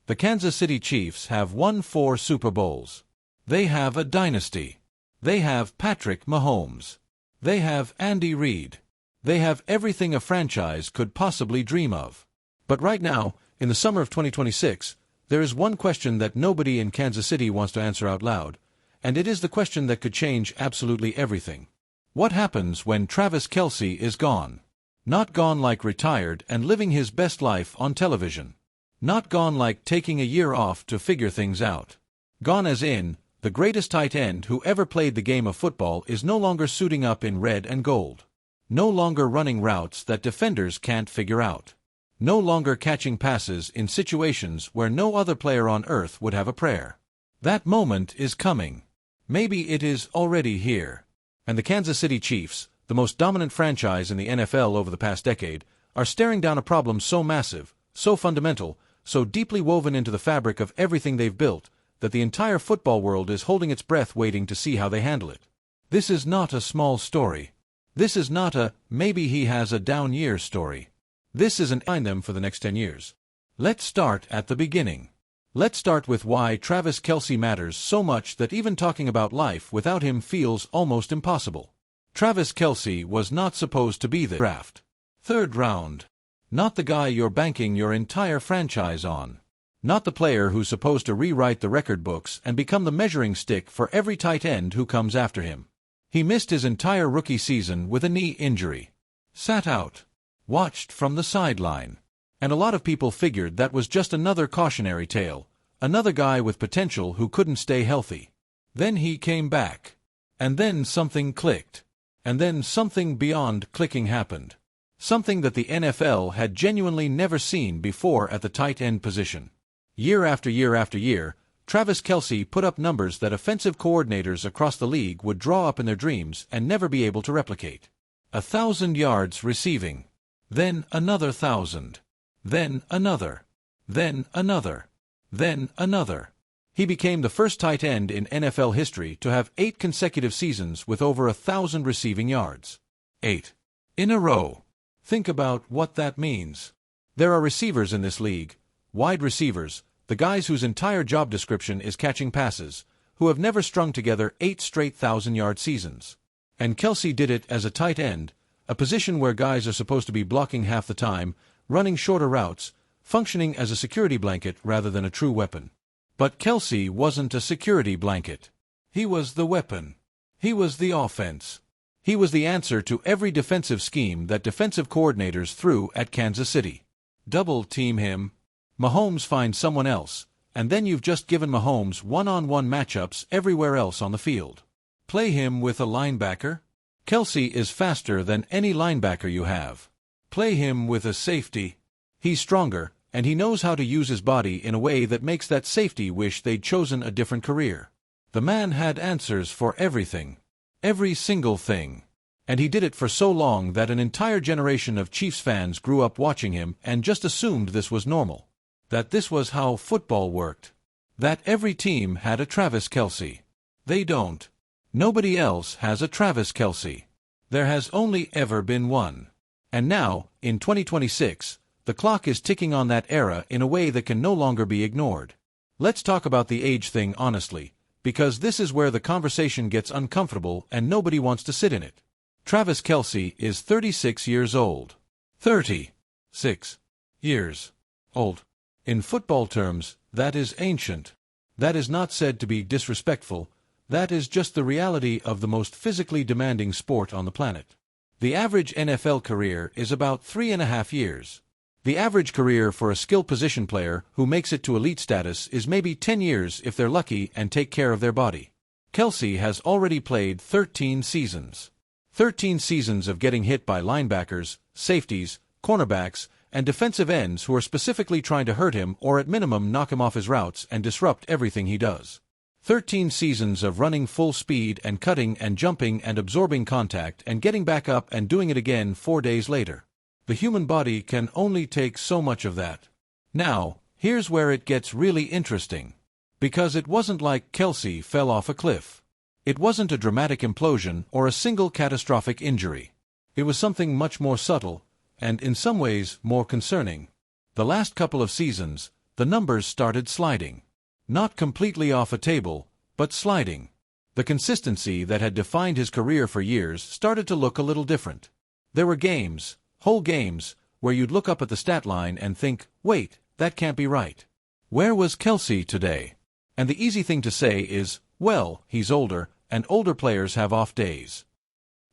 The Kansas City Chiefs have won 4 Super Bowls. They have a dynasty. They have Patrick Mahomes. They have Andy Reid. They have everything a franchise could possibly dream of. But right now, in the summer of 2026, there is one question that nobody in Kansas City wants to answer out loud, and it is the question that could change absolutely everything. What happens when Travis Kelce is gone? Not gone like retired and living his best life on television. Not gone like taking a year off to figure things out. Gone as in, the greatest tight end who ever played the game of football is no longer suiting up in red and gold. No longer running routes that defenders can't figure out. No longer catching passes in situations where no other player on earth would have a prayer. That moment is coming. Maybe it is already here. And the Kansas City Chiefs, the most dominant franchise in the NFL over the past decade, are staring down a problem so massive, so fundamental, so deeply woven into the fabric of everything they've built, that the entire football world is holding its breath waiting to see how they handle it. This is not a small story. This is not a, maybe he has a down year story. This isn't behind them for the next 10 years. Let's start at the beginning. Let's start with why Travis Kelce matters so much that even talking about life without him feels almost impossible. Travis Kelce was not supposed to be the draft. 3rd round. Not the guy you're banking your entire franchise on. Not the player who's supposed to rewrite the record books and become the measuring stick for every tight end who comes after him. He missed his entire rookie season with a knee injury. Sat out. Watched from the sideline. And a lot of people figured that was just another cautionary tale, another guy with potential who couldn't stay healthy. Then he came back. And then something clicked. And then something beyond clicking happened. Something that the NFL had genuinely never seen before at the tight end position. Year after year after year, Travis Kelce put up numbers that offensive coordinators across the league would draw up in their dreams and never be able to replicate. 1,000 yards receiving. Then another 1,000. Then another. Then another. Then another. He became the first tight end in NFL history to have 8 consecutive seasons with over 1,000 receiving yards. 8. In a row. Think about what that means. There are receivers in this league, wide receivers, the guys whose entire job description is catching passes, who have never strung together 8 straight 1,000-yard seasons. And Kelce did it as a tight end, a position where guys are supposed to be blocking half the time, running shorter routes, functioning as a security blanket rather than a true weapon. But Kelce wasn't a security blanket. He was the weapon. He was the offense. He was the answer to every defensive scheme that defensive coordinators threw at Kansas City. Double team him. Mahomes finds someone else, and then you've just given Mahomes one-on-one matchups everywhere else on the field. Play him with a linebacker. Kelce is faster than any linebacker you have. Play him with a safety. He's stronger, and he knows how to use his body in a way that makes that safety wish they'd chosen a different career. The man had answers for everything. Every single thing. And he did it for so long that an entire generation of Chiefs fans grew up watching him and just assumed this was normal. That this was how football worked. That every team had a Travis Kelce. They don't. Nobody else has a Travis Kelce. There has only ever been one. And now, in 2026, the clock is ticking on that era in a way that can no longer be ignored. Let's talk about the age thing honestly, because this is where the conversation gets uncomfortable and nobody wants to sit in it. Travis Kelce is 36 years old. 36 years old. In football terms, that is ancient. That is not said to be disrespectful. That is just the reality of the most physically demanding sport on the planet. The average NFL career is about 3.5 years. The average career for a skilled position player who makes it to elite status is maybe 10 years if they're lucky and take care of their body. Kelce has already played 13 seasons. 13 seasons of getting hit by linebackers, safeties, cornerbacks, and defensive ends who are specifically trying to hurt him or at minimum knock him off his routes and disrupt everything he does. 13 seasons of running full speed and cutting and jumping and absorbing contact and getting back up and doing it again 4 days later. The human body can only take so much of that. Now, here's where it gets really interesting. Because it wasn't like Kelce fell off a cliff. It wasn't a dramatic implosion or a single catastrophic injury. It was something much more subtle, and in some ways more concerning. The last couple of seasons, the numbers started sliding. Not completely off a table, but sliding. The consistency that had defined his career for years started to look a little different. There were games, whole games, where you'd look up at the stat line and think, wait, that can't be right. Where was Kelce today? And the easy thing to say is, well, he's older, and older players have off days.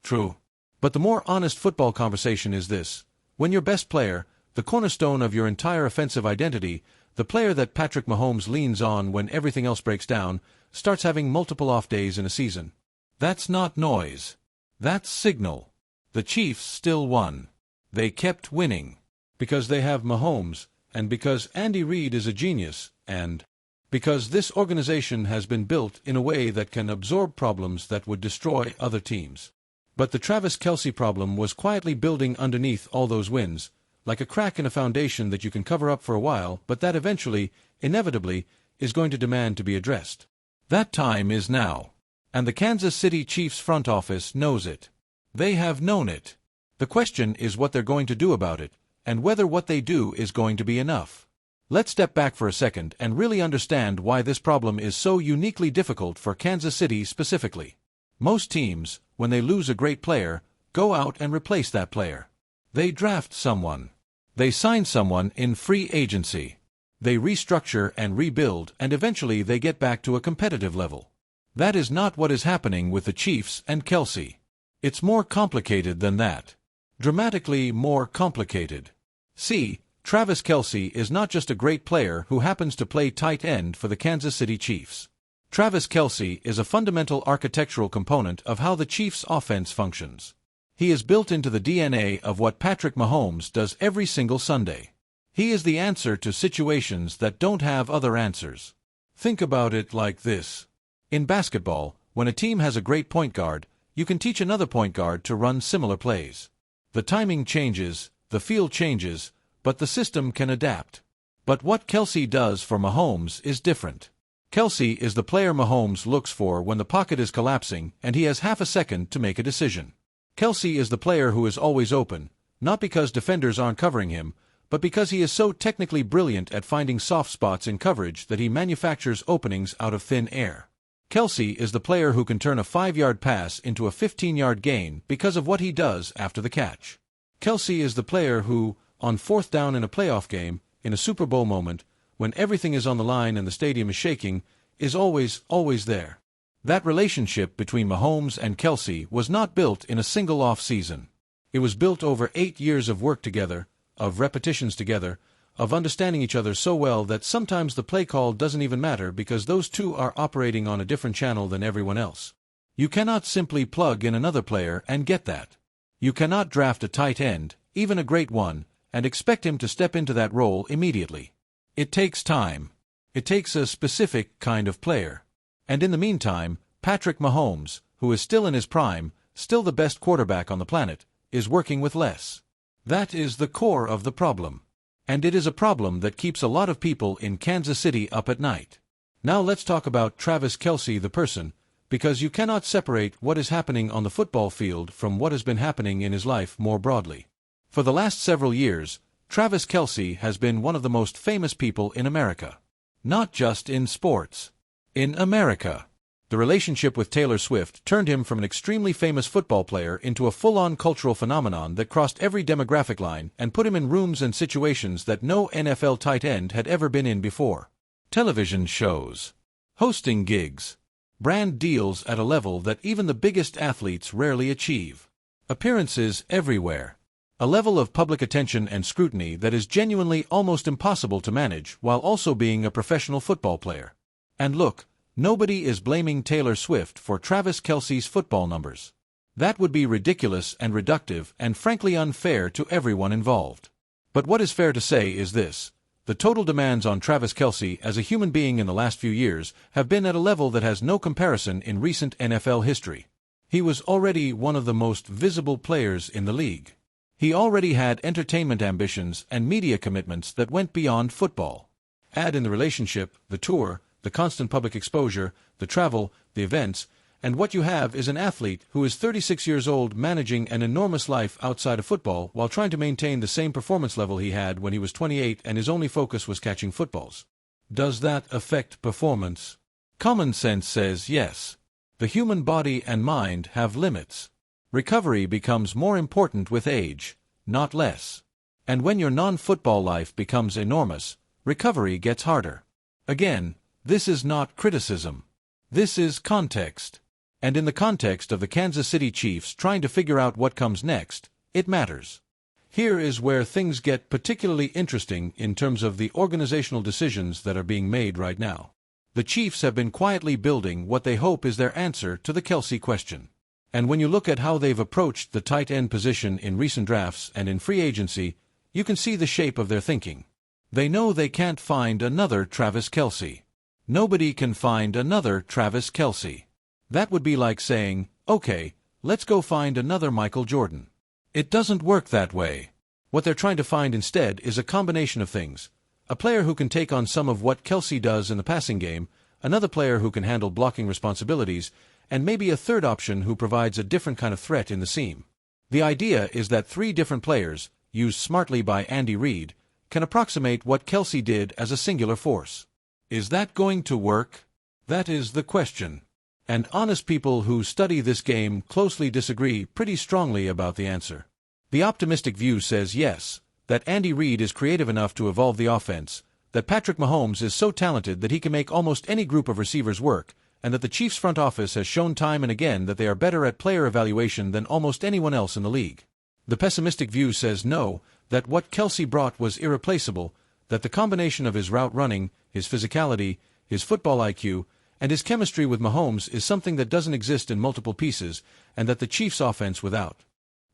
True. But the more honest football conversation is this: when your best player, the cornerstone of your entire offensive identity, the player that Patrick Mahomes leans on when everything else breaks down, starts having multiple off days in a season. That's not noise. That's signal. The Chiefs still won. They kept winning. Because they have Mahomes, and because Andy Reid is a genius, and because this organization has been built in a way that can absorb problems that would destroy other teams. But the Travis Kelce problem was quietly building underneath all those wins, like a crack in a foundation that you can cover up for a while, but that eventually, inevitably, is going to demand to be addressed. That time is now. And the Kansas City Chiefs front office knows it. They have known it. The question is what they're going to do about it, and whether what they do is going to be enough. Let's step back for a second and really understand why this problem is so uniquely difficult for Kansas City specifically. Most teams, when they lose a great player, go out and replace that player. They draft someone. They sign someone in free agency. They restructure and rebuild, and eventually they get back to a competitive level. That is not what is happening with the Chiefs and Kelce. It's more complicated than that. Dramatically more complicated. See, Travis Kelce is not just a great player who happens to play tight end for the Kansas City Chiefs. Travis Kelce is a fundamental architectural component of how the Chiefs' offense functions. He is built into the DNA of what Patrick Mahomes does every single Sunday. He is the answer to situations that don't have other answers. Think about it like this. In basketball, when a team has a great point guard, you can teach another point guard to run similar plays. The timing changes, the field changes, but the system can adapt. But what Kelce does for Mahomes is different. Kelce is the player Mahomes looks for when the pocket is collapsing and he has half a second to make a decision. Kelce is the player who is always open, not because defenders aren't covering him, but because he is so technically brilliant at finding soft spots in coverage that he manufactures openings out of thin air. Kelce is the player who can turn a 5-yard pass into a 15-yard gain because of what he does after the catch. Kelce is the player who, on fourth down in a playoff game, in a Super Bowl moment, when everything is on the line and the stadium is shaking, is always there. That relationship between Mahomes and Kelce was not built in a single off-season. It was built over 8 years of work together, of repetitions together, of understanding each other so well that sometimes the play call doesn't even matter because those two are operating on a different channel than everyone else. You cannot simply plug in another player and get that. You cannot draft a tight end, even a great one, and expect him to step into that role immediately. It takes time. It takes a specific kind of player. And in the meantime, Patrick Mahomes, who is still in his prime, still the best quarterback on the planet, is working with less. That is the core of the problem. And it is a problem that keeps a lot of people in Kansas City up at night. Now let's talk about Travis Kelce the person, because you cannot separate what is happening on the football field from what has been happening in his life more broadly. For the last several years, Travis Kelce has been one of the most famous people in America. Not just in sports. In America. The relationship with Taylor Swift turned him from an extremely famous football player into a full-on cultural phenomenon that crossed every demographic line and put him in rooms and situations that no NFL tight end had ever been in before. Television shows. Hosting gigs. Brand deals at a level that even the biggest athletes rarely achieve. Appearances everywhere. A level of public attention and scrutiny that is genuinely almost impossible to manage while also being a professional football player. And look, nobody is blaming Taylor Swift for Travis Kelce's football numbers. That would be ridiculous and reductive and frankly unfair to everyone involved. But what is fair to say is this: the total demands on Travis Kelce as a human being in the last few years have been at a level that has no comparison in recent NFL history. He was already one of the most visible players in the league. He already had entertainment ambitions and media commitments that went beyond football. Add in the relationship, the tour, the constant public exposure, the travel, the events, and what you have is an athlete who is 36 years old managing an enormous life outside of football while trying to maintain the same performance level he had when he was 28 and his only focus was catching footballs. Does that affect performance? Common sense says yes. The human body and mind have limits. Recovery becomes more important with age, not less. And when your non-football life becomes enormous, recovery gets harder. Again, this is not criticism. This is context. And in the context of the Kansas City Chiefs trying to figure out what comes next, it matters. Here is where things get particularly interesting in terms of the organizational decisions that are being made right now. The Chiefs have been quietly building what they hope is their answer to the Kelce question. And when you look at how they've approached the tight end position in recent drafts and in free agency, you can see the shape of their thinking. They know they can't find another Travis Kelce. Nobody can find another Travis Kelce. That would be like saying, okay, let's go find another Michael Jordan. It doesn't work that way. What they're trying to find instead is a combination of things. A player who can take on some of what Kelce does in the passing game, another player who can handle blocking responsibilities, and maybe a third option who provides a different kind of threat in the seam. The idea is that three different players, used smartly by Andy Reid, can approximate what Kelce did as a singular force. Is that going to work? That is the question. And honest people who study this game closely disagree pretty strongly about the answer. The optimistic view says yes, that Andy Reid is creative enough to evolve the offense, that Patrick Mahomes is so talented that he can make almost any group of receivers work, and that the Chiefs front office has shown time and again that they are better at player evaluation than almost anyone else in the league. The pessimistic view says no, that what Kelce brought was irreplaceable, that the combination of his route running, his physicality, his football IQ, and his chemistry with Mahomes is something that doesn't exist in multiple pieces, and that the Chiefs' offense without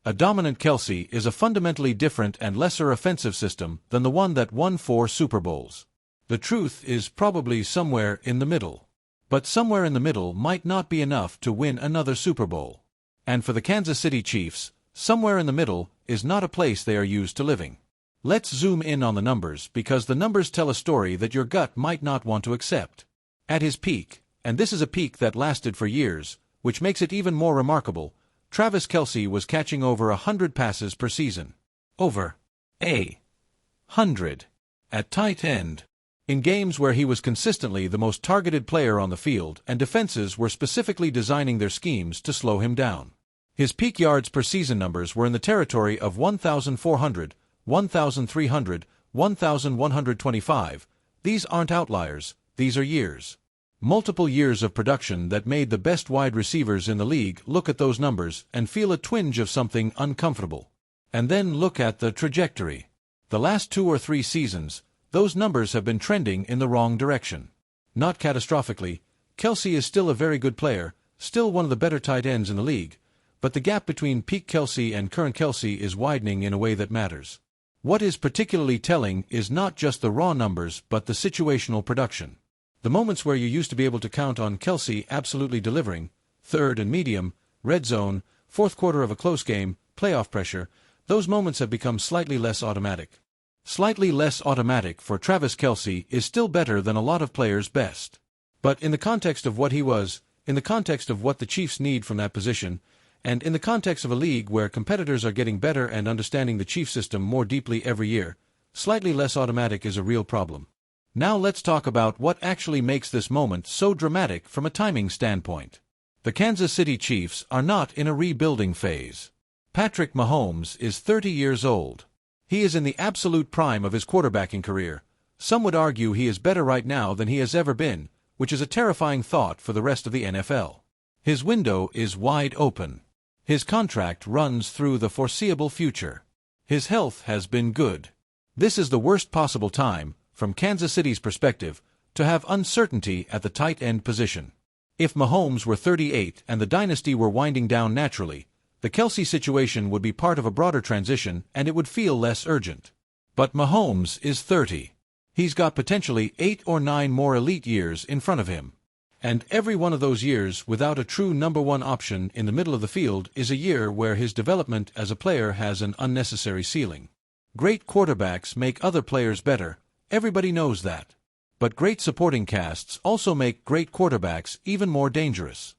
a dominant Kelce is a fundamentally different and lesser offensive system than the one that won 4 Super Bowls. The truth is probably somewhere in the middle. But somewhere in the middle might not be enough to win another Super Bowl. And for the Kansas City Chiefs, somewhere in the middle is not a place they are used to living. Let's zoom in on the numbers because the numbers tell a story that your gut might not want to accept. At his peak, and this is a peak that lasted for years, which makes it even more remarkable, Travis Kelce was catching over 100 passes per season. Over 100 at tight end. In games where he was consistently the most targeted player on the field and defenses were specifically designing their schemes to slow him down. His peak yards per season numbers were in the territory of 1,400, 1,300, 1,125. These aren't outliers, these are years. Multiple years of production that made the best wide receivers in the league look at those numbers and feel a twinge of something uncomfortable. And then look at the trajectory. The last 2 or 3 seasons, those numbers have been trending in the wrong direction. Not catastrophically, Kelce is still a very good player, still one of the better tight ends in the league, but the gap between peak Kelce and current Kelce is widening in a way that matters. What is particularly telling is not just the raw numbers but the situational production. The moments where you used to be able to count on Kelce absolutely delivering, third and medium, red zone, fourth quarter of a close game, playoff pressure, those moments have become slightly less automatic. Slightly less automatic for Travis Kelce is still better than a lot of players' best. But in the context of what he was, in the context of what the Chiefs need from that position, and in the context of a league where competitors are getting better and understanding the Chiefs system more deeply every year, slightly less automatic is a real problem. Now let's talk about what actually makes this moment so dramatic from a timing standpoint. The Kansas City Chiefs are not in a rebuilding phase. Patrick Mahomes is 30 years old. He is in the absolute prime of his quarterbacking career. Some would argue he is better right now than he has ever been, which is a terrifying thought for the rest of the NFL. His window is wide open. His contract runs through the foreseeable future. His health has been good. This is the worst possible time, from Kansas City's perspective, to have uncertainty at the tight end position. If Mahomes were 38 and the dynasty were winding down naturally, the Kelce situation would be part of a broader transition and it would feel less urgent. But Mahomes is 30. He's got potentially 8 or 9 more elite years in front of him. And every one of those years without a true number one option in the middle of the field is a year where his development as a player has an unnecessary ceiling. Great quarterbacks make other players better. Everybody knows that. But great supporting casts also make great quarterbacks even more dangerous.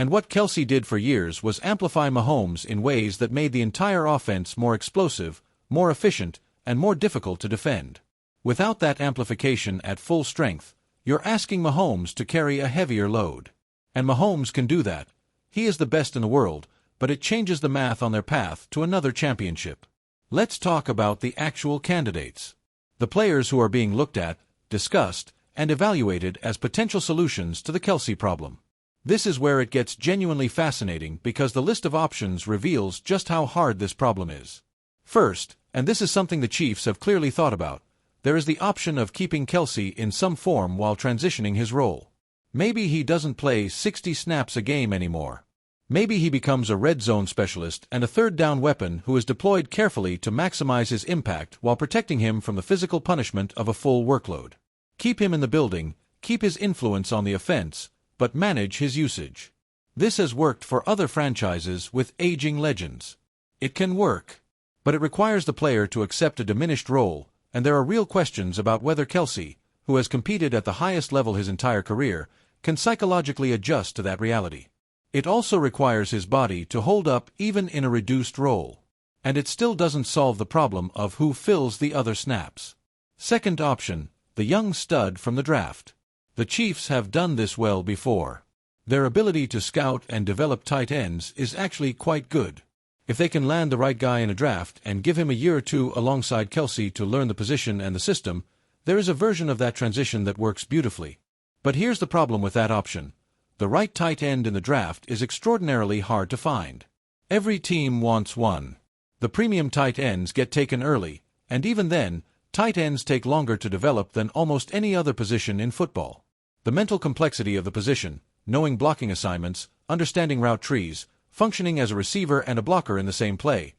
And what Kelce did for years was amplify Mahomes in ways that made the entire offense more explosive, more efficient, and more difficult to defend. Without that amplification at full strength, you're asking Mahomes to carry a heavier load. And Mahomes can do that. He is the best in the world, but it changes the math on their path to another championship. Let's talk about the actual candidates. The players who are being looked at, discussed, and evaluated as potential solutions to the Kelce problem. This is where it gets genuinely fascinating because the list of options reveals just how hard this problem is. First, and this is something the Chiefs have clearly thought about, there is the option of keeping Kelce in some form while transitioning his role. Maybe he doesn't play 60 snaps a game anymore. Maybe he becomes a red zone specialist and a third down weapon who is deployed carefully to maximize his impact while protecting him from the physical punishment of a full workload. Keep him in the building, keep his influence on the offense, but manage his usage. This has worked for other franchises with aging legends. It can work, but it requires the player to accept a diminished role, and there are real questions about whether Kelce, who has competed at the highest level his entire career, can psychologically adjust to that reality. It also requires his body to hold up even in a reduced role. And it still doesn't solve the problem of who fills the other snaps. Second option, the young stud from the draft. The Chiefs have done this well before. Their ability to scout and develop tight ends is actually quite good. If they can land the right guy in a draft and give him a year or two alongside Kelce to learn the position and the system, there is a version of that transition that works beautifully. But here's the problem with that option. The right tight end in the draft is extraordinarily hard to find. Every team wants one. The premium tight ends get taken early, and even then, tight ends take longer to develop than almost any other position in football. The mental complexity of the position, knowing blocking assignments, understanding route trees, functioning as a receiver and a blocker in the same play,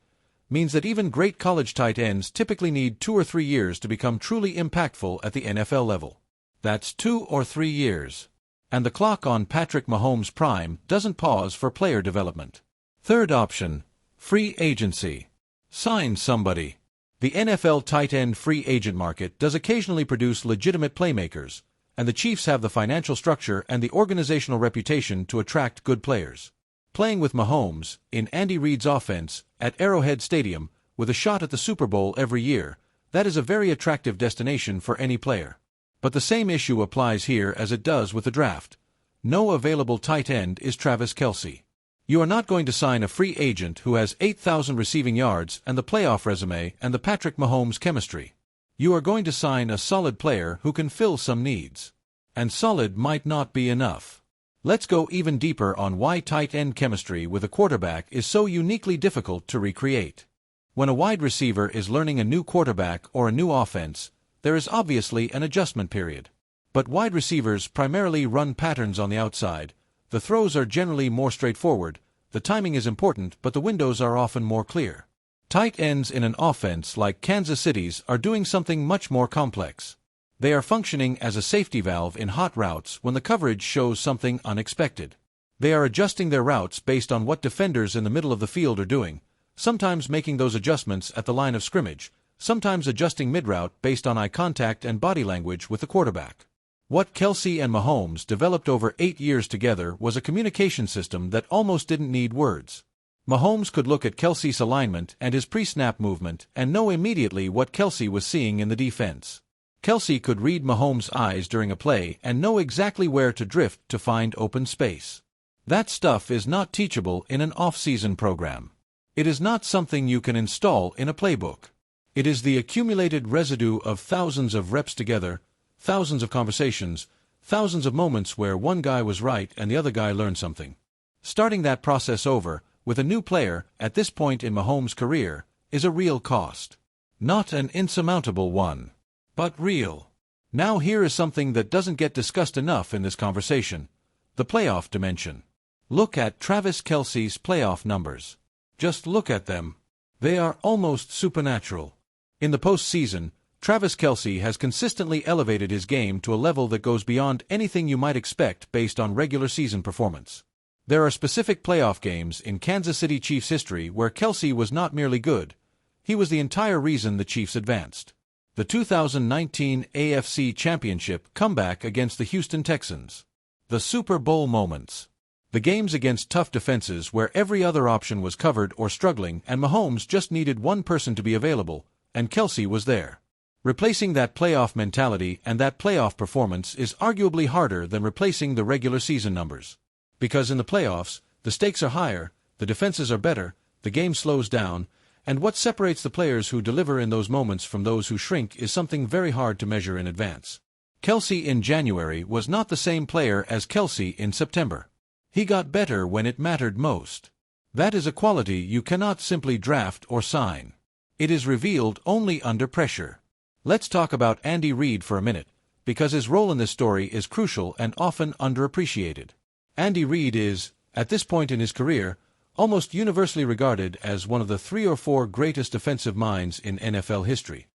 means that even great college tight ends typically need 2 or 3 years to become truly impactful at the NFL level. That's 2 or 3 years. And the clock on Patrick Mahomes' prime doesn't pause for player development. Third option, free agency. Sign somebody. The NFL tight end free agent market does occasionally produce legitimate playmakers, and the Chiefs have the financial structure and the organizational reputation to attract good players. Playing with Mahomes, in Andy Reid's offense, at Arrowhead Stadium, with a shot at the Super Bowl every year, that is a very attractive destination for any player. But the same issue applies here as it does with the draft. No available tight end is Travis Kelce. You are not going to sign a free agent who has 8,000 receiving yards and the playoff resume and the Patrick Mahomes chemistry. You are going to sign a solid player who can fill some needs. And solid might not be enough. Let's go even deeper on why tight end chemistry with a quarterback is so uniquely difficult to recreate. When a wide receiver is learning a new quarterback or a new offense, there is obviously an adjustment period. But wide receivers primarily run patterns on the outside. The throws are generally more straightforward, the timing is important, but the windows are often more clear. Tight ends in an offense like Kansas City's are doing something much more complex. They are functioning as a safety valve in hot routes when the coverage shows something unexpected. They are adjusting their routes based on what defenders in the middle of the field are doing, sometimes making those adjustments at the line of scrimmage, sometimes adjusting mid-route based on eye contact and body language with the quarterback. What Kelce and Mahomes developed over 8 years together was a communication system that almost didn't need words. Mahomes could look at Kelce's alignment and his pre-snap movement and know immediately what Kelce was seeing in the defense. Kelce could read Mahomes' eyes during a play and know exactly where to drift to find open space. That stuff is not teachable in an off-season program. It is not something you can install in a playbook. It is the accumulated residue of thousands of reps together, thousands of conversations, thousands of moments where one guy was right and the other guy learned something. Starting that process over, with a new player, at this point in Mahomes' career, is a real cost. Not an insurmountable one, but real. Now here is something that doesn't get discussed enough in this conversation: the playoff dimension. Look at Travis Kelce's playoff numbers. Just look at them. They are almost supernatural. In the postseason, Travis Kelce has consistently elevated his game to a level that goes beyond anything you might expect based on regular season performance. There are specific playoff games in Kansas City Chiefs history where Kelce was not merely good. He was the entire reason the Chiefs advanced. The 2019 AFC Championship comeback against the Houston Texans. The Super Bowl moments. The games against tough defenses where every other option was covered or struggling and Mahomes just needed one person to be available, and Kelce was there. Replacing that playoff mentality and that playoff performance is arguably harder than replacing the regular season numbers. Because in the playoffs, the stakes are higher, the defenses are better, the game slows down, and what separates the players who deliver in those moments from those who shrink is something very hard to measure in advance. Kelce in January was not the same player as Kelce in September. He got better when it mattered most. That is a quality you cannot simply draft or sign. It is revealed only under pressure. Let's talk about Andy Reid for a minute, because his role in this story is crucial and often underappreciated. Andy Reid is, at this point in his career, almost universally regarded as one of the 3 or 4 greatest defensive minds in NFL history.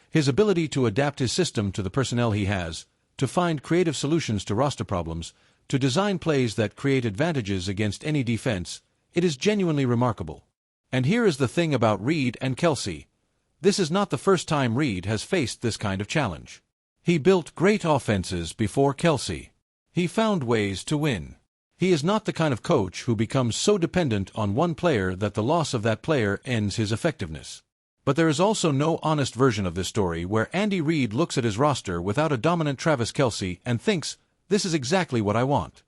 His ability to adapt his system to the personnel he has, to find creative solutions to roster problems, to design plays that create advantages against any defense, it is genuinely remarkable. And here is the thing about Reid and Kelce. This is not the first time Reid has faced this kind of challenge. He built great offenses before Kelce. He found ways to win. He is not the kind of coach who becomes so dependent on one player that the loss of that player ends his effectiveness. But there is also no honest version of this story where Andy Reid looks at his roster without a dominant Travis Kelce and thinks, "This is exactly what I want."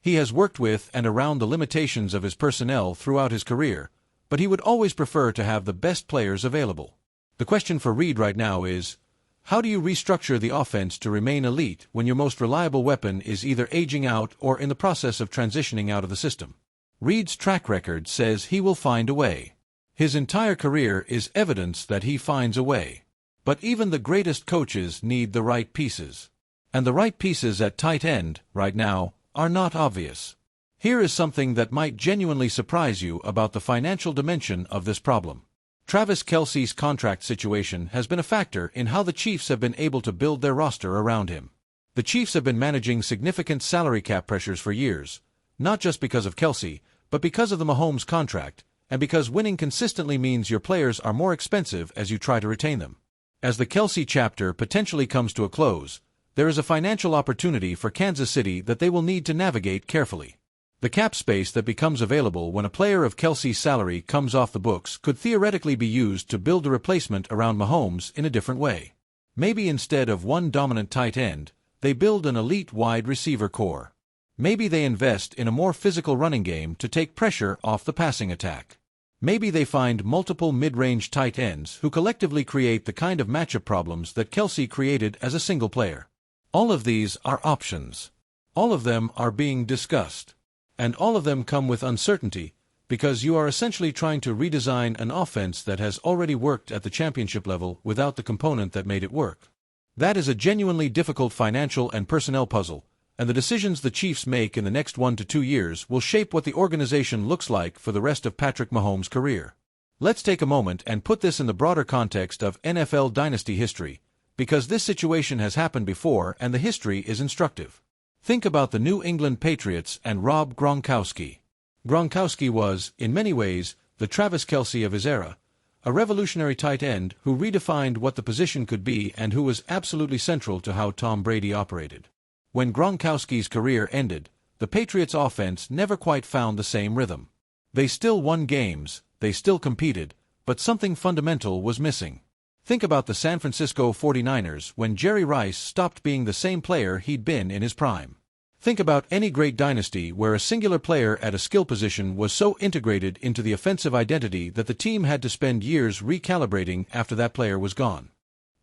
He has worked with and around the limitations of his personnel throughout his career, but he would always prefer to have the best players available. The question for Reid right now is, how do you restructure the offense to remain elite when your most reliable weapon is either aging out or in the process of transitioning out of the system? Reid's track record says he will find a way. His entire career is evidence that he finds a way. But even the greatest coaches need the right pieces. And the right pieces at tight end, right now, are not obvious. Here is something that might genuinely surprise you about the financial dimension of this problem. Travis Kelce's contract situation has been a factor in how the Chiefs have been able to build their roster around him. The Chiefs have been managing significant salary cap pressures for years, not just because of Kelce, but because of the Mahomes contract, and because winning consistently means your players are more expensive as you try to retain them. As the Kelce chapter potentially comes to a close, there is a financial opportunity for Kansas City that they will need to navigate carefully. The cap space that becomes available when a player of Kelce's salary comes off the books could theoretically be used to build a replacement around Mahomes in a different way. Maybe instead of one dominant tight end, they build an elite wide receiver core. Maybe they invest in a more physical running game to take pressure off the passing attack. Maybe they find multiple mid-range tight ends who collectively create the kind of matchup problems that Kelce created as a single player. All of these are options. All of them are being discussed. And all of them come with uncertainty, because you are essentially trying to redesign an offense that has already worked at the championship level without the component that made it work. That is a genuinely difficult financial and personnel puzzle, and the decisions the Chiefs make in the next 1 to 2 years will shape what the organization looks like for the rest of Patrick Mahomes' career. Let's take a moment and put this in the broader context of NFL dynasty history, because this situation has happened before and the history is instructive. Think about the New England Patriots and Rob Gronkowski. Gronkowski was, in many ways, the Travis Kelce of his era, a revolutionary tight end who redefined what the position could be and who was absolutely central to how Tom Brady operated. When Gronkowski's career ended, the Patriots' offense never quite found the same rhythm. They still won games, they still competed, but something fundamental was missing. Think about the San Francisco 49ers when Jerry Rice stopped being the same player he'd been in his prime. Think about any great dynasty where a singular player at a skill position was so integrated into the offensive identity that the team had to spend years recalibrating after that player was gone.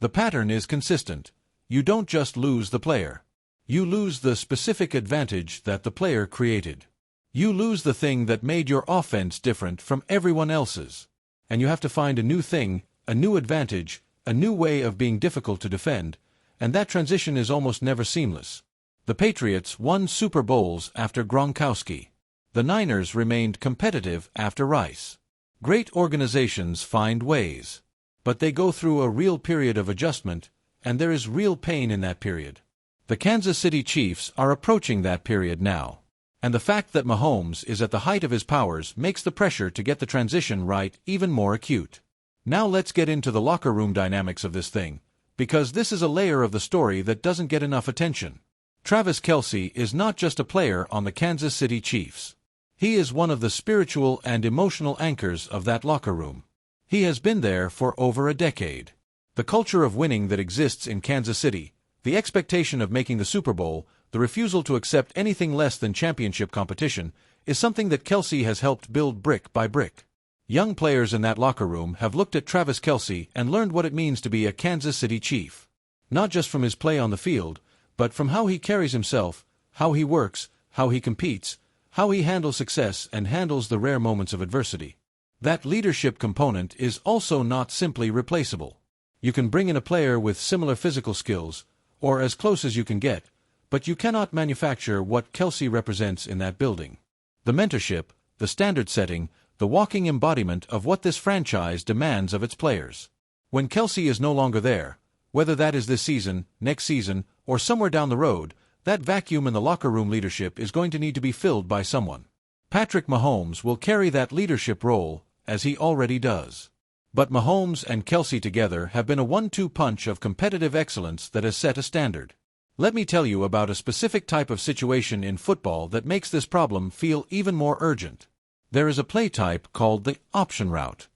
The pattern is consistent. You don't just lose the player. You lose the specific advantage that the player created. You lose the thing that made your offense different from everyone else's. And you have to find a new thing, a new advantage, a new way of being difficult to defend, and that transition is almost never seamless. The Patriots won Super Bowls after Gronkowski. The Niners remained competitive after Rice. Great organizations find ways. But they go through a real period of adjustment, and there is real pain in that period. The Kansas City Chiefs are approaching that period now. And the fact that Mahomes is at the height of his powers makes the pressure to get the transition right even more acute. Now let's get into the locker room dynamics of this thing, because this is a layer of the story that doesn't get enough attention. Travis Kelce is not just a player on the Kansas City Chiefs. He is one of the spiritual and emotional anchors of that locker room. He has been there for over a decade. The culture of winning that exists in Kansas City, the expectation of making the Super Bowl, the refusal to accept anything less than championship competition, is something that Kelce has helped build brick by brick. Young players in that locker room have looked at Travis Kelce and learned what it means to be a Kansas City Chief. Not just from his play on the field, but from how he carries himself, how he works, how he competes, how he handles success and handles the rare moments of adversity. That leadership component is also not simply replaceable. You can bring in a player with similar physical skills, or as close as you can get, but you cannot manufacture what Kelce represents in that building. The mentorship, the standard setting, the walking embodiment of what this franchise demands of its players. When Kelce is no longer there, whether that is this season, next season, or somewhere down the road, that vacuum in the locker room leadership is going to need to be filled by someone. Patrick Mahomes will carry that leadership role, as he already does. But Mahomes and Kelce together have been a 1-2 punch of competitive excellence that has set a standard. Let me tell you about a specific type of situation in football that makes this problem feel even more urgent. There is a play type called the option route.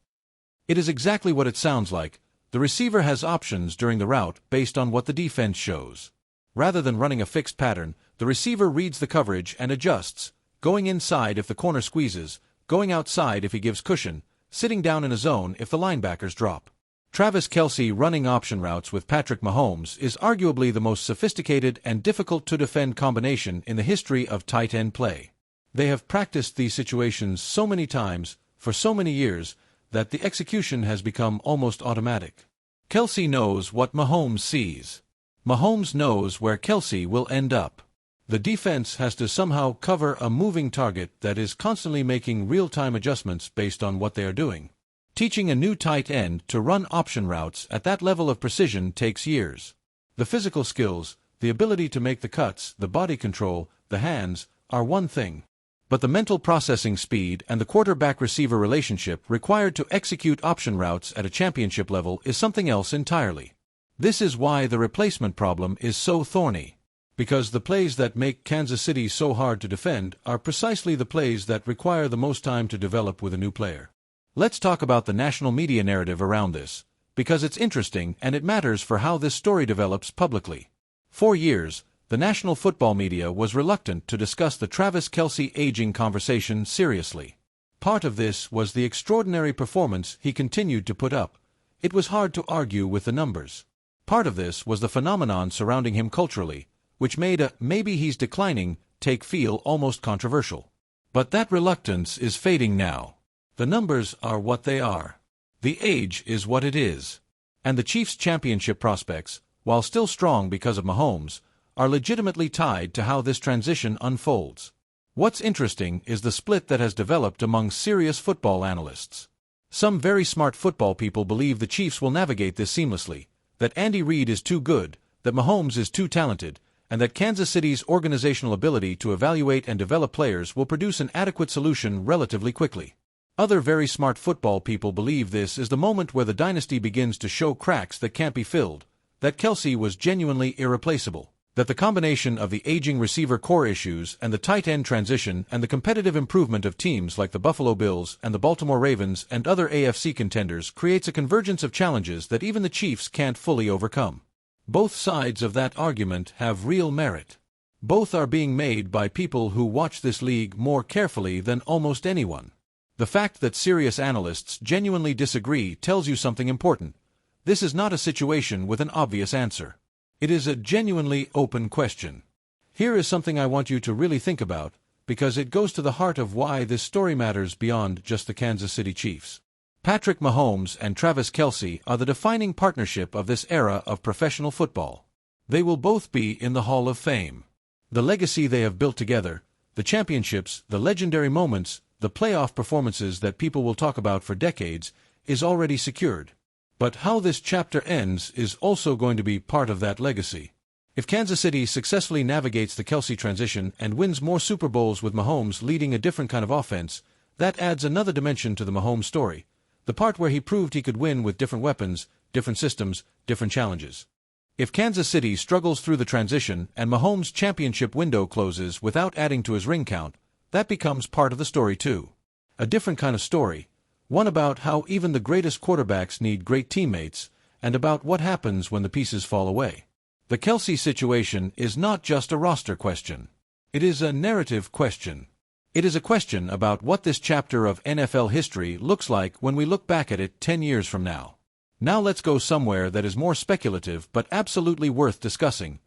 It is exactly what it sounds like. The receiver has options during the route based on what the defense shows. Rather than running a fixed pattern, the receiver reads the coverage and adjusts, going inside if the corner squeezes, going outside if he gives cushion, sitting down in a zone if the linebackers drop. Travis Kelce running option routes with Patrick Mahomes is arguably the most sophisticated and difficult-to-defend combination in the history of tight end play. They have practiced these situations so many times, for so many years, that the execution has become almost automatic. Kelce knows what Mahomes sees. Mahomes knows where Kelce will end up. The defense has to somehow cover a moving target that is constantly making real-time adjustments based on what they are doing. Teaching a new tight end to run option routes at that level of precision takes years. The physical skills, the ability to make the cuts, the body control, the hands, are one thing. But the mental processing speed and the quarterback-receiver relationship required to execute option routes at a championship level is something else entirely. This is why the replacement problem is so thorny. Because the plays that make Kansas City so hard to defend are precisely the plays that require the most time to develop with a new player. Let's talk about the national media narrative around this, because it's interesting and it matters for how this story develops publicly. For years, the national football media was reluctant to discuss the Travis Kelce aging conversation seriously. Part of this was the extraordinary performance he continued to put up. It was hard to argue with the numbers. Part of this was the phenomenon surrounding him culturally, which made a "maybe he's declining" take feel almost controversial. But that reluctance is fading now. The numbers are what they are. The age is what it is. And the Chiefs' championship prospects, while still strong because of Mahomes, are legitimately tied to how this transition unfolds. What's interesting is the split that has developed among serious football analysts. Some very smart football people believe the Chiefs will navigate this seamlessly, that Andy Reid is too good, that Mahomes is too talented, and that Kansas City's organizational ability to evaluate and develop players will produce an adequate solution relatively quickly. Other very smart football people believe this is the moment where the dynasty begins to show cracks that can't be filled, that Kelce was genuinely irreplaceable, that the combination of the aging receiver core issues and the tight end transition and the competitive improvement of teams like the Buffalo Bills and the Baltimore Ravens and other AFC contenders creates a convergence of challenges that even the Chiefs can't fully overcome. Both sides of that argument have real merit. Both are being made by people who watch this league more carefully than almost anyone. The fact that serious analysts genuinely disagree tells you something important. This is not a situation with an obvious answer. It is a genuinely open question. Here is something I want you to really think about, because it goes to the heart of why this story matters beyond just the Kansas City Chiefs. Patrick Mahomes and Travis Kelce are the defining partnership of this era of professional football. They will both be in the Hall of Fame. The legacy they have built together, the championships, the legendary moments, the playoff performances that people will talk about for decades, is already secured. But how this chapter ends is also going to be part of that legacy. If Kansas City successfully navigates the Kelce transition and wins more Super Bowls with Mahomes leading a different kind of offense, that adds another dimension to the Mahomes story, the part where he proved he could win with different weapons, different systems, different challenges. If Kansas City struggles through the transition and Mahomes' championship window closes without adding to his ring count, that becomes part of the story too. A different kind of story, one about how even the greatest quarterbacks need great teammates, and about what happens when the pieces fall away. The Kelce situation is not just a roster question. It is a narrative question. It is a question about what this chapter of NFL history looks like when we look back at it 10 years from now. Now let's go somewhere that is more speculative but absolutely worth discussing.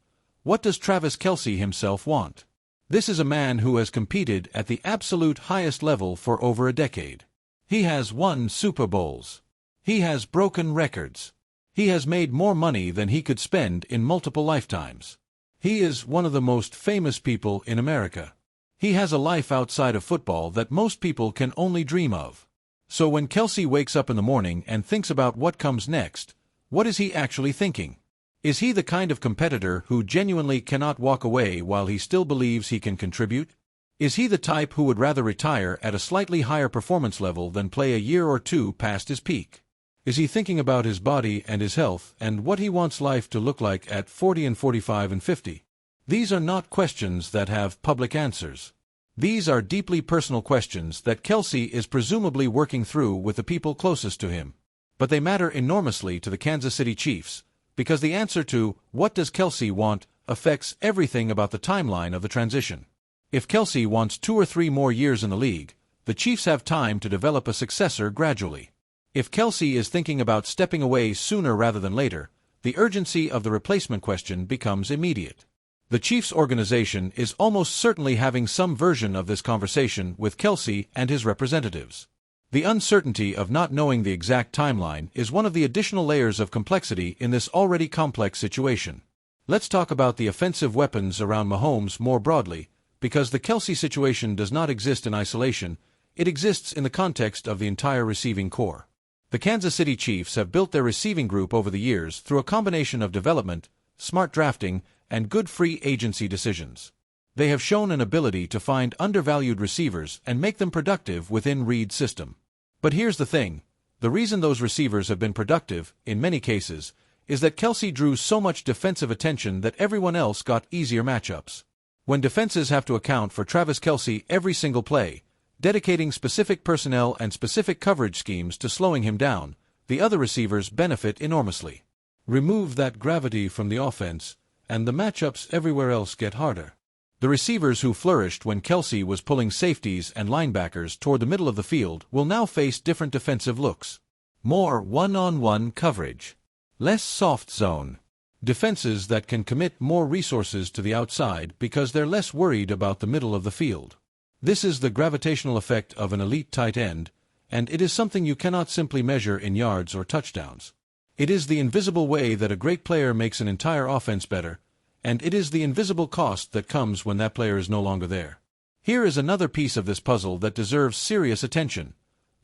What does Travis Kelce himself want? This is a man who has competed at the absolute highest level for over a decade. He has won Super Bowls. He has broken records. He has made more money than he could spend in multiple lifetimes. He is one of the most famous people in America. He has a life outside of football that most people can only dream of. So when Kelce wakes up in the morning and thinks about what comes next, what is he actually thinking? Is he the kind of competitor who genuinely cannot walk away while he still believes he can contribute? Is he the type who would rather retire at a slightly higher performance level than play a year or two past his peak? Is he thinking about his body and his health and what he wants life to look like at 40 and 45 and 50? These are not questions that have public answers. These are deeply personal questions that Kelce is presumably working through with the people closest to him. But they matter enormously to the Kansas City Chiefs, because the answer to "what does Kelce want" affects everything about the timeline of the transition. If Kelce wants 2 or 3 more years in the league, the Chiefs have time to develop a successor gradually. If Kelce is thinking about stepping away sooner rather than later, the urgency of the replacement question becomes immediate. The Chiefs organization is almost certainly having some version of this conversation with Kelce and his representatives. The uncertainty of not knowing the exact timeline is one of the additional layers of complexity in this already complex situation. Let's talk about the offensive weapons around Mahomes more broadly, because the Kelce situation does not exist in isolation, it exists in the context of the entire receiving corps. The Kansas City Chiefs have built their receiving group over the years through a combination of development, smart drafting, and good free agency decisions. They have shown an ability to find undervalued receivers and make them productive within Reid's system. But here's the thing, the reason those receivers have been productive, in many cases, is that Kelce drew so much defensive attention that everyone else got easier matchups. When defenses have to account for Travis Kelce every single play, dedicating specific personnel and specific coverage schemes to slowing him down, the other receivers benefit enormously. Remove that gravity from the offense, and the matchups everywhere else get harder. The receivers who flourished when Kelce was pulling safeties and linebackers toward the middle of the field will now face different defensive looks. More one-on-one coverage. Less soft zone. Defenses that can commit more resources to the outside because they're less worried about the middle of the field. This is the gravitational effect of an elite tight end, and it is something you cannot simply measure in yards or touchdowns. It is the invisible way that a great player makes an entire offense better, and it is the invisible cost that comes when that player is no longer there. Here is another piece of this puzzle that deserves serious attention: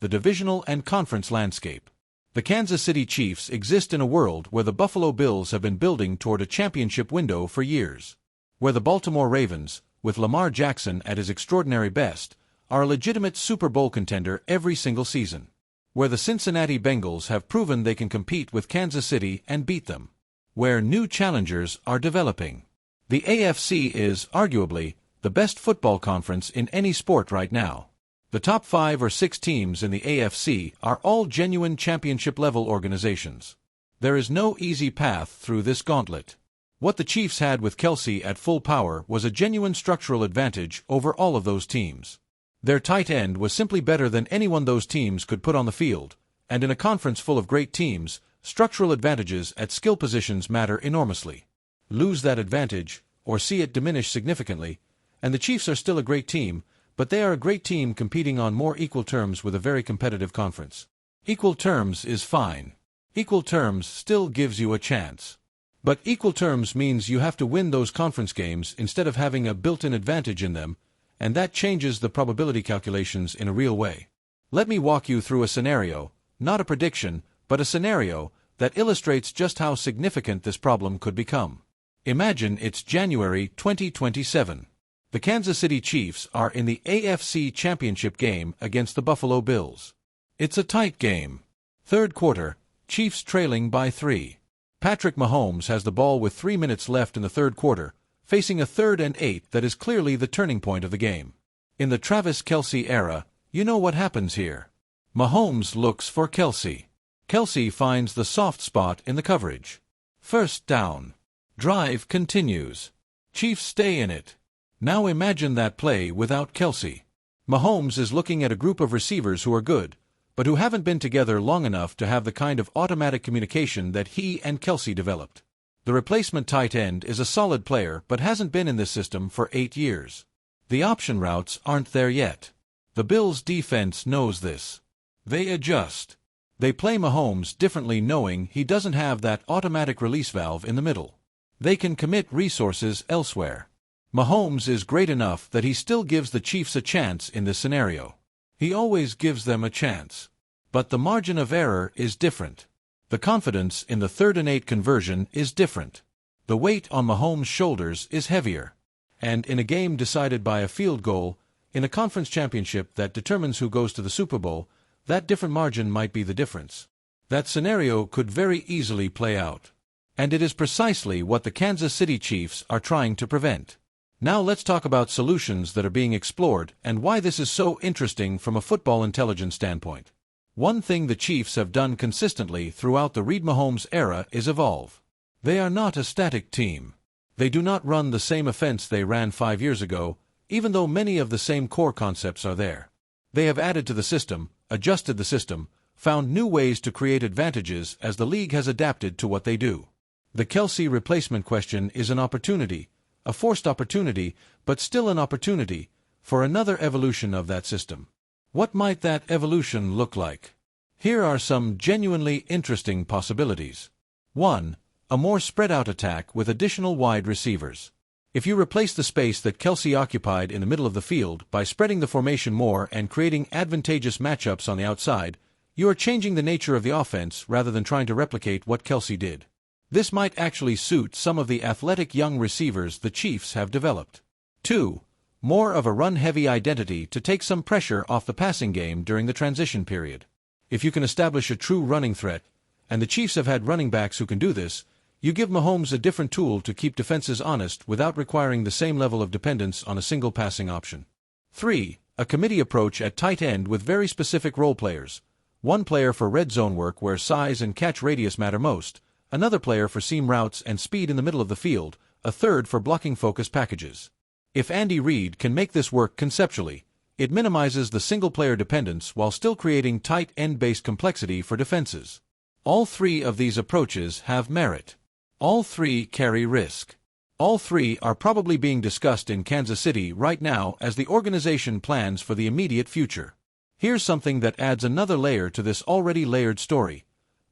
the divisional and conference landscape. The Kansas City Chiefs exist in a world where the Buffalo Bills have been building toward a championship window for years. Where the Baltimore Ravens, with Lamar Jackson at his extraordinary best, are a legitimate Super Bowl contender every single season. Where the Cincinnati Bengals have proven they can compete with Kansas City and beat them. Where new challengers are developing. The AFC is, arguably, the best football conference in any sport right now. The top 5 or 6 teams in the AFC are all genuine championship-level organizations. There is no easy path through this gauntlet. What the Chiefs had with Kelce at full power was a genuine structural advantage over all of those teams. Their tight end was simply better than anyone those teams could put on the field, and in a conference full of great teams, structural advantages at skill positions matter enormously. Lose that advantage, or see it diminish significantly, and the Chiefs are still a great team, but they are a great team competing on more equal terms with a very competitive conference. Equal terms is fine. Equal terms still gives you a chance. But equal terms means you have to win those conference games instead of having a built-in advantage in them, and that changes the probability calculations in a real way. Let me walk you through a scenario, not a prediction, but a scenario that illustrates just how significant this problem could become. Imagine it's January 2027. The Kansas City Chiefs are in the AFC Championship game against the Buffalo Bills. It's a tight game. Third quarter, Chiefs trailing by 3. Patrick Mahomes has the ball with 3 minutes left in the third quarter, facing a 3rd and 8 that is clearly the turning point of the game. In the Travis Kelce era, you know what happens here. Mahomes looks for Kelce. Kelce finds the soft spot in the coverage. First down. Drive continues. Chiefs stay in it. Now imagine that play without Kelce. Mahomes is looking at a group of receivers who are good, but who haven't been together long enough to have the kind of automatic communication that he and Kelce developed. The replacement tight end is a solid player but hasn't been in this system for 8 years. The option routes aren't there yet. The Bills' defense knows this. They adjust. They play Mahomes differently knowing he doesn't have that automatic release valve in the middle. They can commit resources elsewhere. Mahomes is great enough that he still gives the Chiefs a chance in this scenario. He always gives them a chance. But the margin of error is different. The confidence in the 3rd and 8 conversion is different. The weight on Mahomes' shoulders is heavier. And in a game decided by a field goal, in a conference championship that determines who goes to the Super Bowl, that different margin might be the difference. That scenario could very easily play out. And it is precisely what the Kansas City Chiefs are trying to prevent. Now let's talk about solutions that are being explored and why this is so interesting from a football intelligence standpoint. One thing the Chiefs have done consistently throughout the Reid Mahomes era is evolve. They are not a static team. They do not run the same offense they ran 5 years ago, even though many of the same core concepts are there. They have added to the system, adjusted the system, found new ways to create advantages as the league has adapted to what they do. The Kelce replacement question is an opportunity, a forced opportunity, but still an opportunity, for another evolution of that system. What might that evolution look like? Here are some genuinely interesting possibilities. 1. A more spread-out attack with additional wide receivers. If you replace the space that Kelce occupied in the middle of the field by spreading the formation more and creating advantageous matchups on the outside, you are changing the nature of the offense rather than trying to replicate what Kelce did. This might actually suit some of the athletic young receivers the Chiefs have developed. 2. More of a run-heavy identity to take some pressure off the passing game during the transition period. If you can establish a true running threat, and the Chiefs have had running backs who can do this, you give Mahomes a different tool to keep defenses honest without requiring the same level of dependence on a single passing option. 3. A committee approach at tight end with very specific role players. One player for red zone work where size and catch radius matter most, another player for seam routes and speed in the middle of the field, a third for blocking focus packages. If Andy Reid can make this work conceptually, it minimizes the single-player dependence while still creating tight end-based complexity for defenses. All 3 of these approaches have merit. All 3 carry risk. All 3 are probably being discussed in Kansas City right now as the organization plans for the immediate future. Here's something that adds another layer to this already layered story: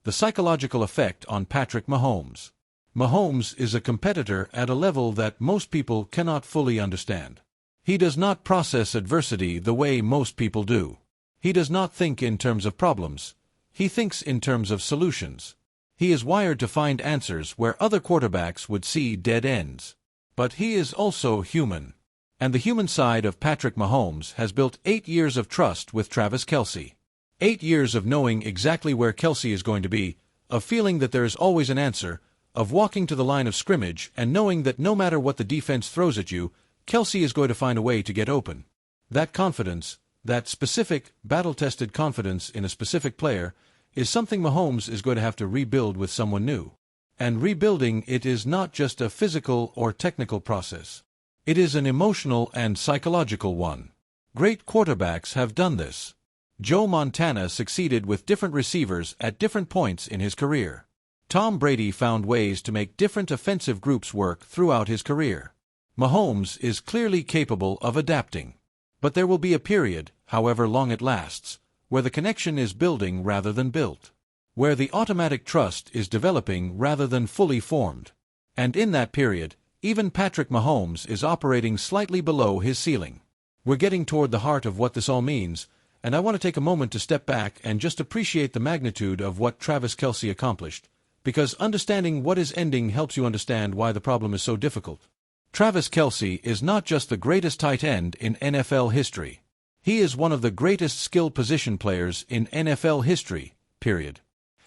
the psychological effect on Patrick Mahomes. Mahomes is a competitor at a level that most people cannot fully understand. He does not process adversity the way most people do. He does not think in terms of problems. He thinks in terms of solutions. He is wired to find answers where other quarterbacks would see dead ends. But he is also human. And the human side of Patrick Mahomes has built 8 years of trust with Travis Kelce. 8 years of knowing exactly where Kelce is going to be, of feeling that there is always an answer, of walking to the line of scrimmage and knowing that no matter what the defense throws at you, Kelce is going to find a way to get open. That confidence, that specific, battle-tested confidence in a specific player, is something Mahomes is going to have to rebuild with someone new. And rebuilding it is not just a physical or technical process. It is an emotional and psychological one. Great quarterbacks have done this. Joe Montana succeeded with different receivers at different points in his career. Tom Brady found ways to make different offensive groups work throughout his career. Mahomes is clearly capable of adapting. But there will be a period, however long it lasts, where the connection is building rather than built. Where the automatic trust is developing rather than fully formed. And in that period, even Patrick Mahomes is operating slightly below his ceiling. We're getting toward the heart of what this all means, and I want to take a moment to step back and just appreciate the magnitude of what Travis Kelce accomplished, because understanding what is ending helps you understand why the problem is so difficult. Travis Kelce is not just the greatest tight end in NFL history. He is one of the greatest skill position players in NFL history, period.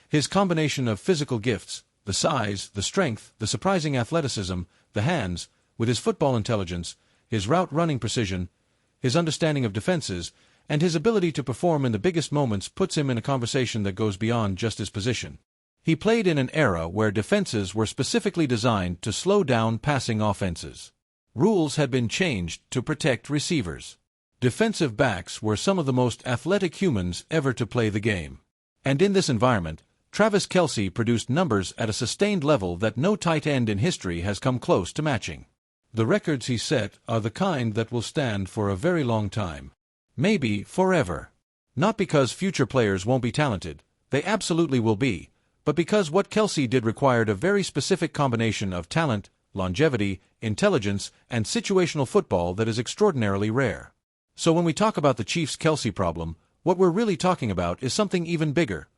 His combination of physical gifts, The size, the strength, the surprising athleticism, the hands, with his football intelligence, his route running precision, his understanding of defenses, and his ability to perform in the biggest moments puts him in a conversation that goes beyond just his position. He played in an era where defenses were specifically designed to slow down passing offenses. Rules had been changed to protect receivers. Defensive backs were some of the most athletic humans ever to play the game. And in this environment, Travis Kelce produced numbers at a sustained level that no tight end in history has come close to matching. The records he set are the kind that will stand for a very long time. Maybe forever. Not because future players won't be talented, they absolutely will be, but because what Kelce did required a very specific combination of talent, longevity, intelligence, and situational football that is extraordinarily rare. So when we talk about the Chiefs' Kelce problem, what we're really talking about is something even bigger.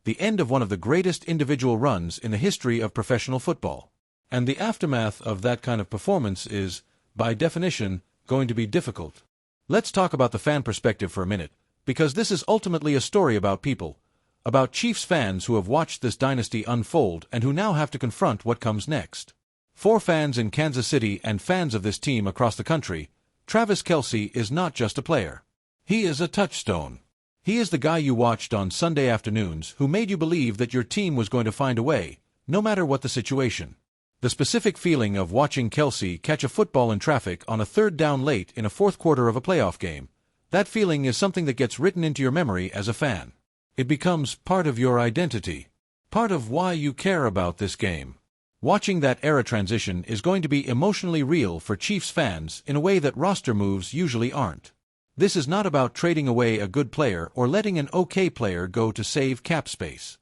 The end of one of the greatest individual runs in the history of professional football. And the aftermath of that kind of performance is, by definition, going to be difficult. Let's talk about the fan perspective for a minute, because this is ultimately a story about people, about Chiefs fans who have watched this dynasty unfold and who now have to confront what comes next. For fans in Kansas City and fans of this team across the country, Travis Kelce is not just a player. He is a touchstone. He is the guy you watched on Sunday afternoons who made you believe that your team was going to find a way, no matter what the situation. The specific feeling of watching Kelce catch a football in traffic on a third down late in a fourth quarter of a playoff game, that feeling is something that gets written into your memory as a fan. It becomes part of your identity, part of why you care about this game. Watching that era transition is going to be emotionally real for Chiefs fans in a way that roster moves usually aren't. This is not about trading away a good player or letting an okay player go to save cap space.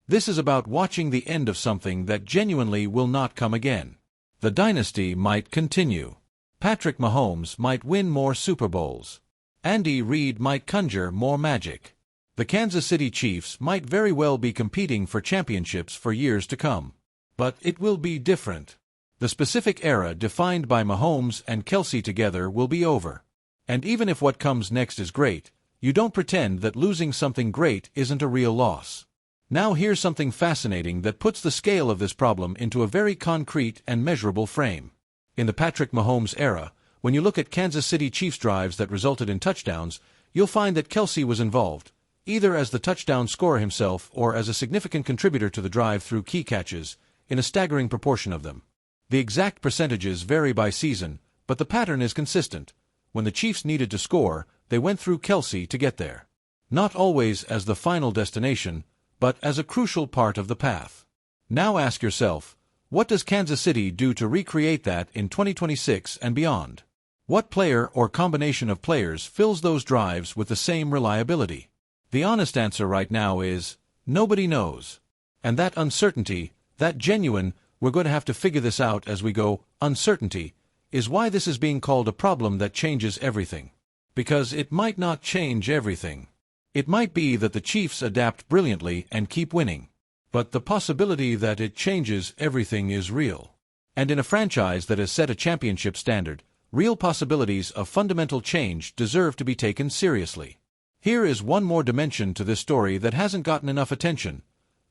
This is about watching the end of something that genuinely will not come again. The dynasty might continue. Patrick Mahomes might win more Super Bowls. Andy Reid might conjure more magic. The Kansas City Chiefs might very well be competing for championships for years to come. But it will be different. The specific era defined by Mahomes and Kelce together will be over. And even if what comes next is great, you don't pretend that losing something great isn't a real loss. Now here's something fascinating that puts the scale of this problem into a very concrete and measurable frame. In the Patrick Mahomes era, when you look at Kansas City Chiefs drives that resulted in touchdowns, you'll find that Kelce was involved, either as the touchdown scorer himself or as a significant contributor to the drive through key catches, in a staggering proportion of them. The exact percentages vary by season, but the pattern is consistent. When the Chiefs needed to score, they went through Kelce to get there. Not always as the final destination, but as a crucial part of the path. Now ask yourself, what does Kansas City do to recreate that in 2026 and beyond? What player or combination of players fills those drives with the same reliability? The honest answer right now is, nobody knows. And that uncertainty, that genuine, we're going to have to figure this out as we go, uncertainty, is why this is being called a problem that changes everything. Because it might not change everything. It might be that the Chiefs adapt brilliantly and keep winning. But the possibility that it changes everything is real. And in a franchise that has set a championship standard, real possibilities of fundamental change deserve to be taken seriously. Here is one more dimension to this story that hasn't gotten enough attention: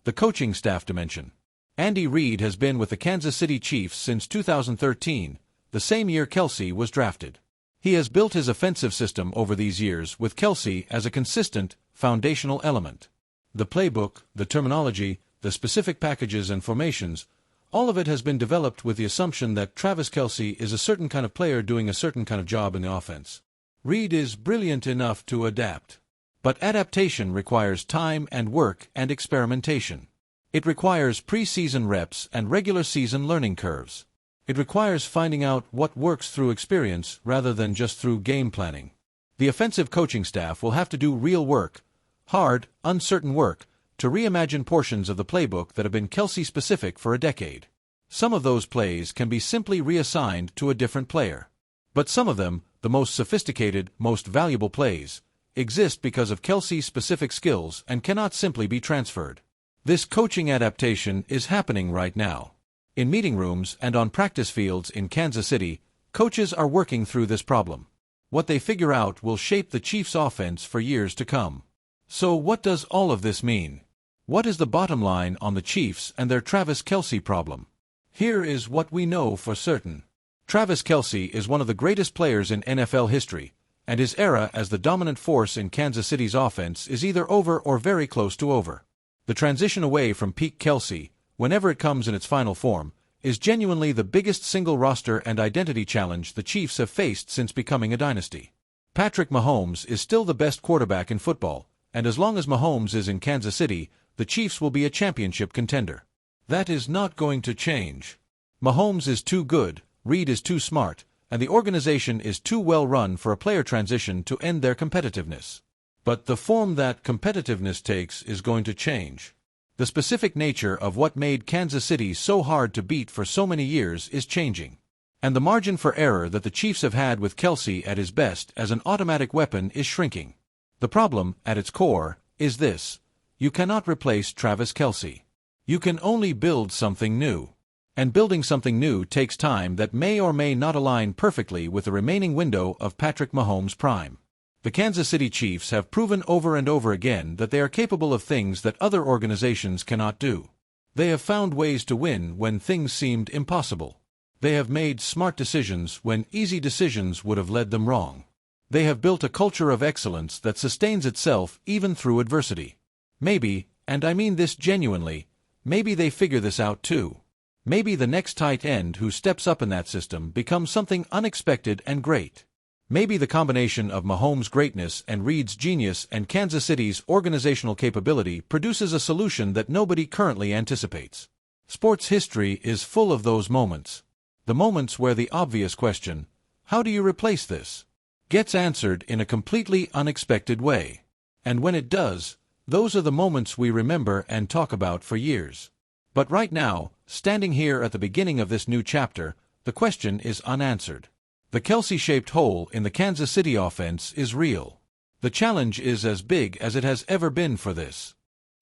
the coaching staff dimension. Andy Reid has been with the Kansas City Chiefs since 2013, the same year Kelce was drafted. He has built his offensive system over these years with Kelce as a consistent, foundational element. The playbook, the terminology, the specific packages and formations, all of it has been developed with the assumption that Travis Kelce is a certain kind of player doing a certain kind of job in the offense. Reid is brilliant enough to adapt. But adaptation requires time and work and experimentation. It requires preseason reps and regular season learning curves. It requires finding out what works through experience rather than just through game planning. The offensive coaching staff will have to do real work, hard, uncertain work, to reimagine portions of the playbook that have been Kelce-specific for a decade. Some of those plays can be simply reassigned to a different player. But some of them, the most sophisticated, most valuable plays, exist because of Kelce's specific skills and cannot simply be transferred. This coaching adaptation is happening right now. In meeting rooms and on practice fields in Kansas City, coaches are working through this problem. What they figure out will shape the Chiefs' offense for years to come. So what does all of this mean? What is the bottom line on the Chiefs and their Travis Kelce problem? Here is what we know for certain. Travis Kelce is one of the greatest players in NFL history, and his era as the dominant force in Kansas City's offense is either over or very close to over. The transition away from peak Kelce, whenever it comes in its final form, is genuinely the biggest single roster and identity challenge the Chiefs have faced since becoming a dynasty. Patrick Mahomes is still the best quarterback in football, and as long as Mahomes is in Kansas City, the Chiefs will be a championship contender. That is not going to change. Mahomes is too good, Reid is too smart, and the organization is too well run for a player transition to end their competitiveness. But the form that competitiveness takes is going to change. The specific nature of what made Kansas City so hard to beat for so many years is changing. And the margin for error that the Chiefs have had with Kelce at his best as an automatic weapon is shrinking. The problem, at its core, is this: you cannot replace Travis Kelce. You can only build something new. And building something new takes time that may or may not align perfectly with the remaining window of Patrick Mahomes' prime. The Kansas City Chiefs have proven over and over again that they are capable of things that other organizations cannot do. They have found ways to win when things seemed impossible. They have made smart decisions when easy decisions would have led them wrong. They have built a culture of excellence that sustains itself even through adversity. Maybe, and I mean this genuinely, maybe they figure this out too. Maybe the next tight end who steps up in that system becomes something unexpected and great. Maybe the combination of Mahomes' greatness and Reid's genius and Kansas City's organizational capability produces a solution that nobody currently anticipates. Sports history is full of those moments. The moments where the obvious question, "How do you replace this?" gets answered in a completely unexpected way. And when it does, those are the moments we remember and talk about for years. But right now, standing here at the beginning of this new chapter, the question is unanswered. The Kelce-shaped hole in the Kansas City offense is real. The challenge is as big as it has ever been for this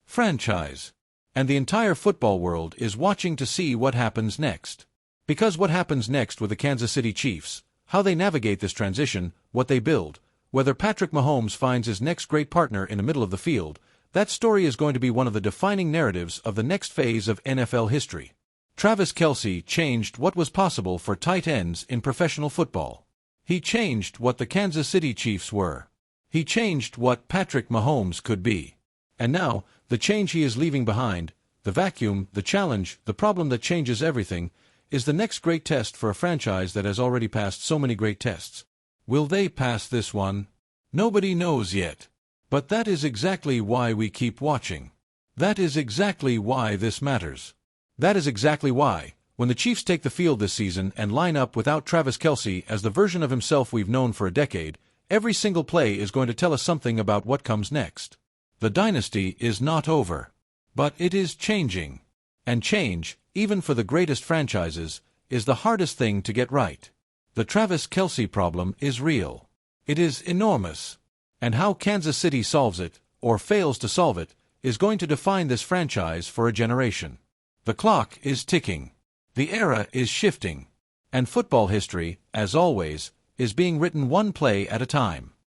franchise. And the entire football world is watching to see what happens next. Because what happens next with the Kansas City Chiefs, how they navigate this transition, what they build, whether Patrick Mahomes finds his next great partner in the middle of the field, that story is going to be one of the defining narratives of the next phase of NFL history. Travis Kelce changed what was possible for tight ends in professional football. He changed what the Kansas City Chiefs were. He changed what Patrick Mahomes could be. And now, the change he is leaving behind, the vacuum, the challenge, the problem that changes everything, is the next great test for a franchise that has already passed so many great tests. Will they pass this one? Nobody knows yet. But that is exactly why we keep watching. That is exactly why this matters. That is exactly why, when the Chiefs take the field this season and line up without Travis Kelce as the version of himself we've known for a decade, every single play is going to tell us something about what comes next. The dynasty is not over. But it is changing. And change, even for the greatest franchises, is the hardest thing to get right. The Travis Kelce problem is real. It is enormous. And how Kansas City solves it, or fails to solve it, is going to define this franchise for a generation. The clock is ticking. The era is shifting. And football history, as always, is being written one play at a time.